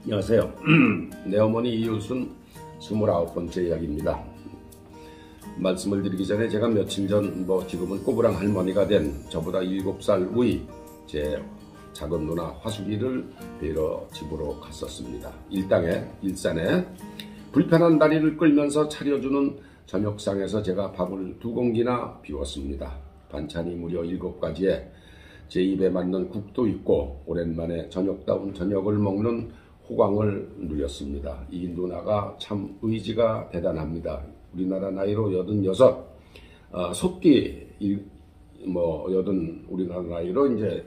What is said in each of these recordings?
안녕하세요. 내 어머니 이웃은 29번째 이야기입니다. 말씀을 드리기 전에 제가 며칠 전 지금은 꼬부랑 할머니가 된 저보다 7살 위 제 작은 누나 화숙이를 뵈러 집으로 갔었습니다. 일산에 불편한 다리를 끌면서 차려주는 저녁상에서 제가 밥을 2공기나 비웠습니다. 반찬이 무려 7가지에 제 입에 맞는 국도 있고 오랜만에 저녁다운 저녁을 먹는 호강을 누렸습니다. 이 누나가 참 의지가 대단합니다. 우리나라 나이로 86, 우리나라 나이로 이제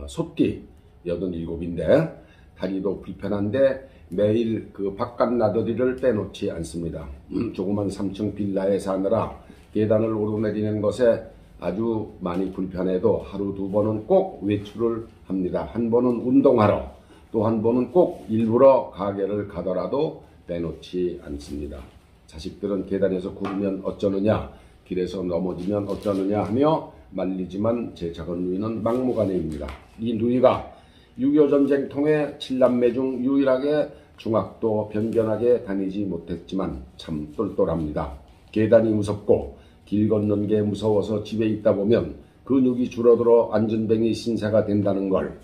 솥기 87인데 다리도 불편한데 매일 그 바깥 나들이를 빼놓지 않습니다. 조그만 3층 빌라에 사느라 계단을 오르내리는 것에 아주 많이 불편해도 하루 2번은 꼭 외출을 합니다. 한 번은 운동하러, 또 한 번은 꼭 일부러 가게를 가더라도 빼놓지 않습니다. 자식들은 계단에서 구르면 어쩌느냐, 길에서 넘어지면 어쩌느냐 하며 말리지만 제 작은 누이는 막무가내입니다. 이 누이가 6.25 전쟁 통해 7남매 중 유일하게 중학도 변변하게 다니지 못했지만 참 똘똘합니다. 계단이 무섭고 길 걷는 게 무서워서 집에 있다 보면 근육이 줄어들어 안전뱅이 신세가 된다는 걸,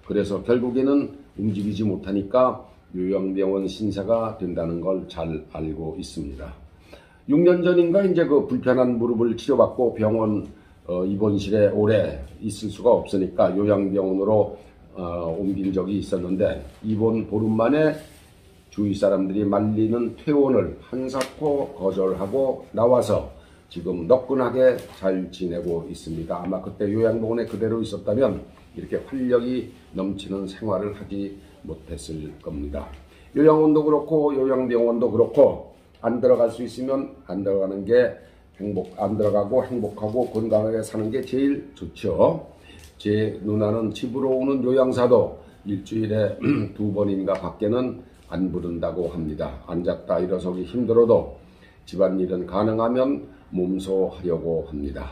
그래서 결국에는 움직이지 못하니까 요양병원 신세가 된다는 걸 잘 알고 있습니다. 6년 전인가 이제 그 불편한 무릎을 치료받고 병원 입원실에 오래 있을 수가 없으니까 요양병원으로 옮긴 적이 있었는데 이번 보름 만에 주위 사람들이 말리는 퇴원을 한사코 거절하고 나와서 지금 너끈하게 잘 지내고 있습니다. 아마 그때 요양병원에 그대로 있었다면 이렇게 활력이 넘치는 생활을 하지 못했을 겁니다. 요양원도 그렇고 요양병원도 그렇고 안 들어갈 수 있으면 안 들어가는 게 안 들어가고 행복하고 건강하게 사는 게 제일 좋죠. 제 누나는 집으로 오는 요양사도 일주일에 2번인가 밖에는 안 부른다고 합니다. 앉았다 일어서기 힘들어도 집안일은 가능하면 몸소하려고 합니다.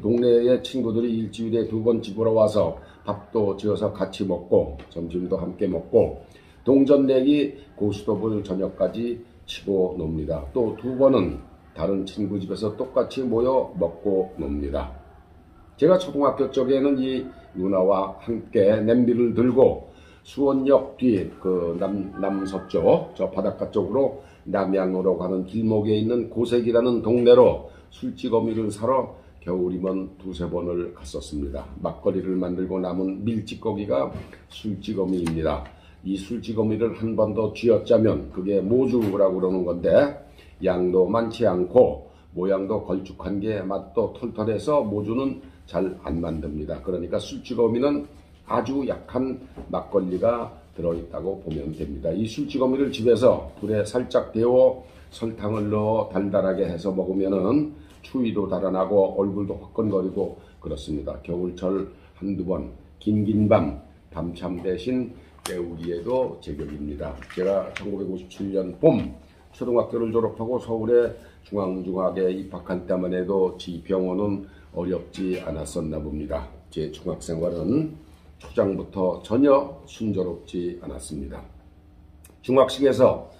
동네의 친구들이 일주일에 2번 집으로 와서 밥도 지어서 같이 먹고 점심도 함께 먹고 동전 내기 고스톱을 저녁까지 치고 놉니다. 또 2번은 다른 친구 집에서 똑같이 모여 먹고 놉니다. 제가 초등학교 쪽에는 이 누나와 함께 냄비를 들고 수원역 뒤 그 남서쪽 저 바닷가 쪽으로 남양으로 가는 길목에 있는 고색이라는 동네로 술찌거미를 사러 겨울이면 2-3번을 갔었습니다. 막걸리를 만들고 남은 밀찌꺼기가 술찌거미입니다. 이 술찌거미를 한 번 더 쥐어짜면 그게 모주라고 그러는 건데 양도 많지 않고 모양도 걸쭉한 게 맛도 털털해서 모주는 잘 안 만듭니다. 그러니까 술찌거미는 아주 약한 막걸리가 들어있다고 보면 됩니다. 이 술찌거미를 집에서 불에 살짝 데워 설탕을 넣어 달달하게 해서 먹으면은 추위도 달아나고 얼굴도 화끈거리고 그렇습니다. 겨울철 1-2번 긴 밤참 대신 때우기에도 제격입니다. 제가 1957년 봄 초등학교를 졸업하고 서울의 중앙중학에 입학한 때만 해도 지병원은 어렵지 않았었나 봅니다. 제 중학생활은 초장부터 전혀 순조롭지 않았습니다. 중학식에서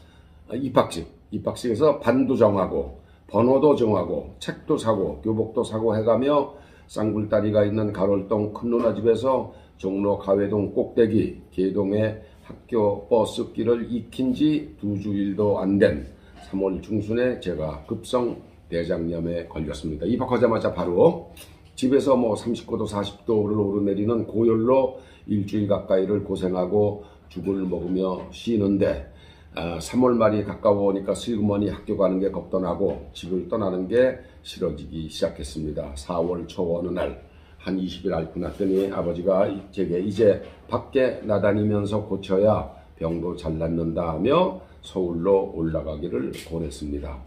입학식에서 반도 정하고 번호도 정하고 책도 사고 교복도 사고 해가며 쌍굴다리가 있는 가롤동 큰누나 집에서 종로 가회동 꼭대기 개동의 학교 버스길을 익힌 지 2주일도 안 된 3월 중순에 제가 급성 대장염에 걸렸습니다. 입학하자마자 바로 집에서 39도 40도를 오르내리는 고열로 일주일 가까이를 고생하고 죽을 먹으며 쉬는데 3월 말이 가까워오니까 슬그머니 학교 가는 게 겁도 나고 집을 떠나는 게 싫어지기 시작했습니다. 4월 초 어느 날 한 20일 앓고 났더니 아버지가 제게 이제 밖에 나다니면서 고쳐야 병도 잘 낫는다 하며 서울로 올라가기를 권했습니다.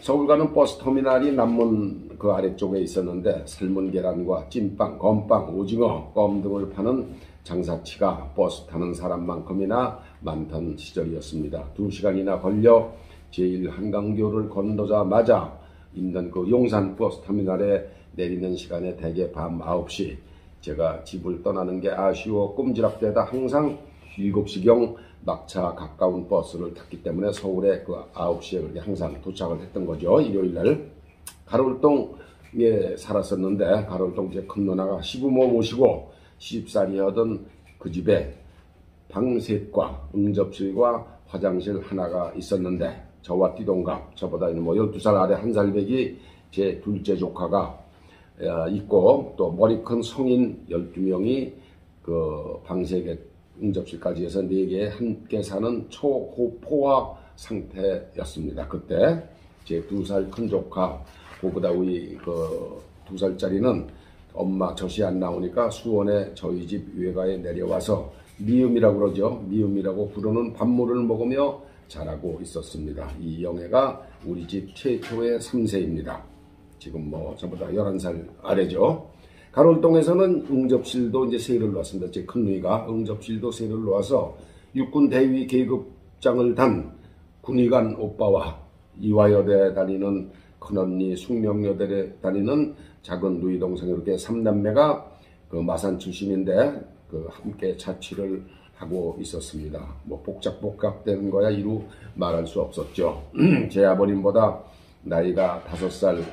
서울 가는 버스터미널이 남문 그 아래쪽에 있었는데 삶은 계란과 찐빵, 건빵, 오징어, 껌 등을 파는 장사치가 버스 타는 사람만큼이나 많던 시절이었습니다. 2시간이나 걸려 제1한강교를 건너자마자 있는 그 용산 버스터미널에 내리는 시간에 대개 밤 9시 제가 집을 떠나는 게 아쉬워 꼼지락대다 항상 7시경 막차 가까운 버스를 탔기 때문에 서울에 그 9시에 그렇게 항상 도착을 했던 거죠. 일요일날. 가로울동에 살았었는데, 가로울동 제 큰 누나가 시부모 모시고 시집살이 하던 그 집에 방셋과 응접실과 화장실 하나가 있었는데, 저와 띠동갑, 저보다 뭐 12살 아래 1살 배기 제 둘째 조카가 있고, 또 머리 큰 성인 12명이 그 방색의 응접실까지 해서 4개 함께 사는 초호포화 상태였습니다. 그때 제 2살 큰 조카, 그보다 우리 그 2살짜리는 엄마 젖이 안 나오니까 수원에 저희 집 외가에 내려와서 미음이라고 그러죠. 미음이라고 부르는 밥물을 먹으며 자라고 있었습니다. 이 영애가 우리 집 최초의 3세입니다. 지금 뭐 저보다 11살 아래죠. 가로울동에서는 응접실도 이제 세를 놓았습니다. 제 큰 누이가 응접실도 세를 놓아서 육군 대위 계급장을 단 군의관 오빠와 이화여대 다니는 큰언니, 숙명여대에 다니는 작은 누이 동생, 이렇게 3남매가 그 마산 출신인데 그 함께 자취를 하고 있었습니다. 뭐 복잡된 거야 이루 말할 수 없었죠. 제 아버님보다 나이가 5살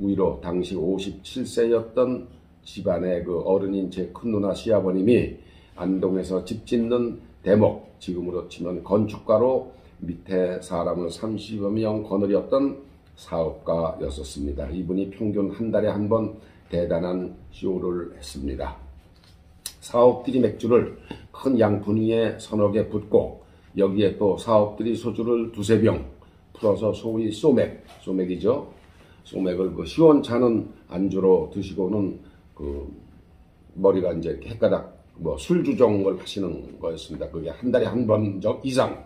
위로 당시 57세였던 집안의 그 어른인 제 큰 누나 시아버님이 안동에서 집 짓는 대목, 지금으로 치면 건축가로 밑에 사람을 30여 명 거느렸던 사업가였었습니다. 이분이 평균 한 달에 한 번 대단한 쇼를 했습니다. 사업들이 맥주를 큰 양푼 위에 서너 개 붓고, 여기에 또 사업들이 소주를 2~3병 풀어서 소위 소맥이죠. 소맥을 그 시원찮은 안주로 드시고는 그 머리가 이제 헷가닥 뭐 술주정을 하시는 거였습니다. 그게 한 달에 한 번 이상.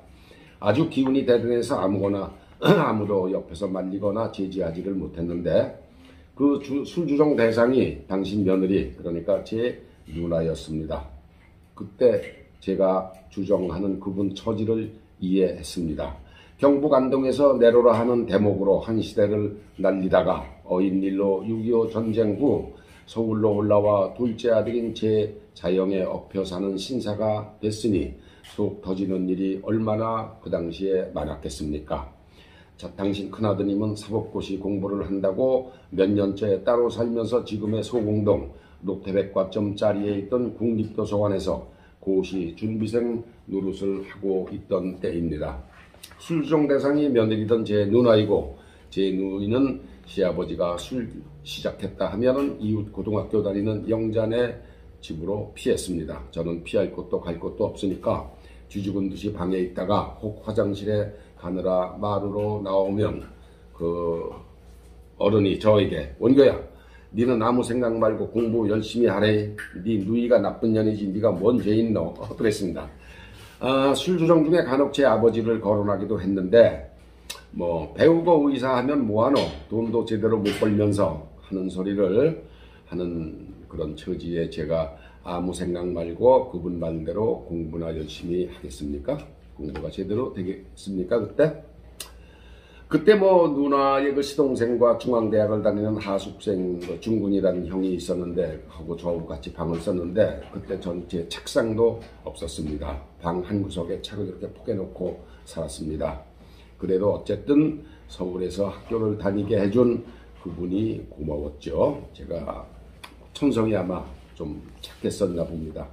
아주 기운이 대단해서 아무도 옆에서 말리거나 제지하지를 못했는데, 그 술주정 대상이 당신 며느리, 그러니까 제 누나였습니다. 그때 제가 주정하는 그분 처지를 이해했습니다. 경북 안동에서 내로라 하는 대목으로 한 시대를 날리다가 어인일로 6.25 전쟁 후 서울로 올라와 둘째 아들인 제 자영에 엎여 사는 신사가 됐으니 속 터지는 일이 얼마나 그 당시에 많았겠습니까? 당신 큰아드님은 사법고시 공부를 한다고 몇 년째 따로 살면서 지금의 소공동 롯데백화점짜리에 있던 국립도서관에서 고시 준비생 노릇을 하고 있던 때입니다. 술주정 대상이 며느리던 제 누나이고, 제 누이는 시아버지가 술 시작했다 하면은 이웃 고등학교 다니는 영자네 집으로 피했습니다. 저는 피할 곳도 갈 곳도 없으니까 쥐죽은 듯이 방에 있다가 혹 화장실에 가느라 마루로 나오면 그 어른이 저에게, 원교야, 니는 아무 생각 말고 공부 열심히 하래. 니 누이가 나쁜 년이지 니가 뭔 죄 있노? 그랬습니다. 술주정 중에 간혹 제 아버지를 거론하기도 했는데, 뭐 배우고 의사 하면 뭐하노? 돈도 제대로 못 벌면서 하는 소리를 하는 그런 처지에 제가 아무 생각 말고 그분 말대로 공부나 열심히 하겠습니까? 공부가 제대로 되겠습니까? 그때 뭐 누나의 그 시동생과 중앙대학을 다니는 하숙생 중군이라는 형이 있었는데, 하고 저하고 같이 방을 썼는데, 그때 전 제 책상도 없었습니다. 방 한 구석에 책을 이렇게 포개놓고 살았습니다. 그래도 어쨌든 서울에서 학교를 다니게 해준 그분이 고마웠죠. 제가 천성이 아마 좀 착했었나 봅니다.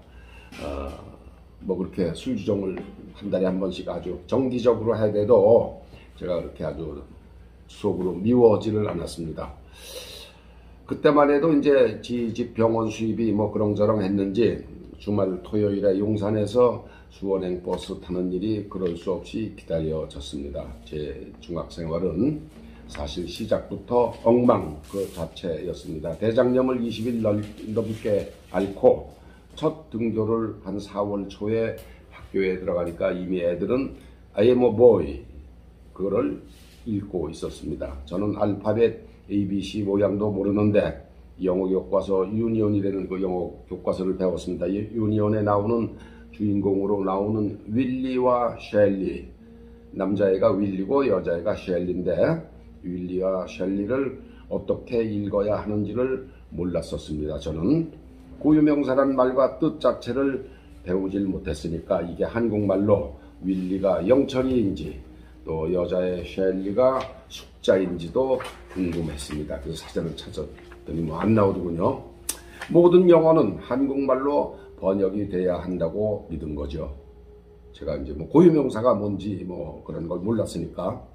뭐 그렇게 술주정을 한 달에 한 번씩 아주 정기적으로 해야 돼도 제가 그렇게 아주 속으로 미워지를 않았습니다. 그때만 해도 이제 집 병원 수입이 뭐 그렁저렁 했는지 주말 토요일에 용산에서 수원행 버스 타는 일이 그럴 수 없이 기다려졌습니다. 제 중학생활은 사실 시작부터 엉망 그 자체였습니다. 대장염을 20일 넘게 앓고 첫 등교를 한 4월 초에 학교에 들어가니까 이미 애들은 I am a boy 그거를 읽고 있었습니다. 저는 알파벳 ABC 모양도 모르는데 영어 교과서 유니온이라는 그 영어 교과서를 배웠습니다. 유니온에 나오는 주인공으로 나오는 윌리와 셸리, 남자애가 윌리고 여자애가 셸리인데 윌리와 셸리를 어떻게 읽어야 하는지를 몰랐었습니다. 저는 고유명사란 말과 뜻 자체를 배우질 못했으니까 이게 한국말로 윌리가 영철이인지 또 여자의 셸리가 숙자인지도 궁금했습니다. 그래서 사전을 찾았더니 뭐 안 나오더군요. 모든 영어는 한국말로 번역이 돼야 한다고 믿은 거죠. 제가 이제 뭐 고유명사가 뭔지 뭐 그런 걸 몰랐으니까.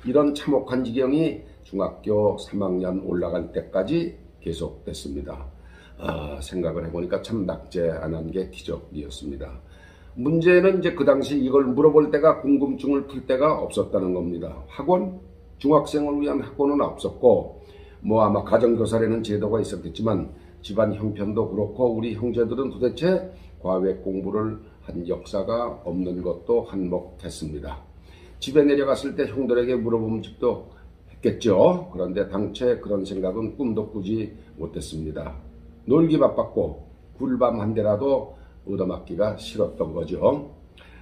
이런 참혹한 지경이 중학교 3학년 올라갈 때까지 계속됐습니다. 생각을 해보니까 참 낙제 안 한 게 기적이었습니다. 문제는 이제 그 당시 이걸 물어볼 때가 궁금증을 풀 때가 없었다는 겁니다. 학원? 중학생을 위한 학원은 없었고, 뭐 아마 가정교사라는 제도가 있었겠지만 집안 형편도 그렇고 우리 형제들은 도대체 과외 공부를 한 역사가 없는 것도 한몫했습니다. 집에 내려갔을 때 형들에게 물어보면 집도 했겠죠. 그런데 당최 그런 생각은 꿈도 꾸지 못했습니다. 놀기 바빴고 굴밤 한 대라도 얻어맞기가 싫었던 거죠.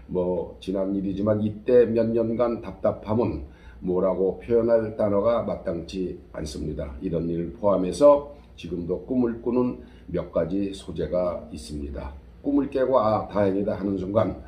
뭐 지난 일이지만 이때 몇 년간 답답함은 뭐라고 표현할 단어가 마땅치 않습니다. 이런 일을 포함해서 지금도 꿈을 꾸는 몇 가지 소재가 있습니다. 꿈을 깨고 다행이다 하는 순간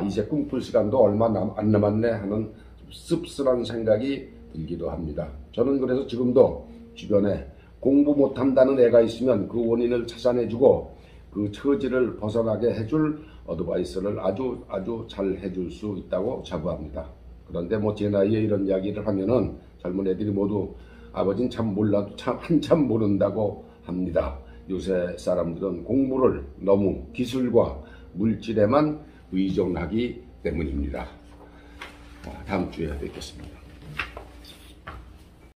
이제 꿈꿀 시간도 얼마 안 남았네 하는 씁쓸한 생각이 들기도 합니다. 저는 그래서 지금도 주변에 공부 못한다는 애가 있으면 그 원인을 찾아내주고 그 처지를 벗어나게 해줄 어드바이스를 아주 잘 해줄 수 있다고 자부합니다. 그런데 뭐 제 나이에 이런 이야기를 하면은 젊은 애들이 모두 아버지는 참 몰라도 참 한참 모른다고 합니다. 요새 사람들은 공부를 너무 기술과 물질에만 의존하기 때문입니다. 다음 주에 뵙겠습니다.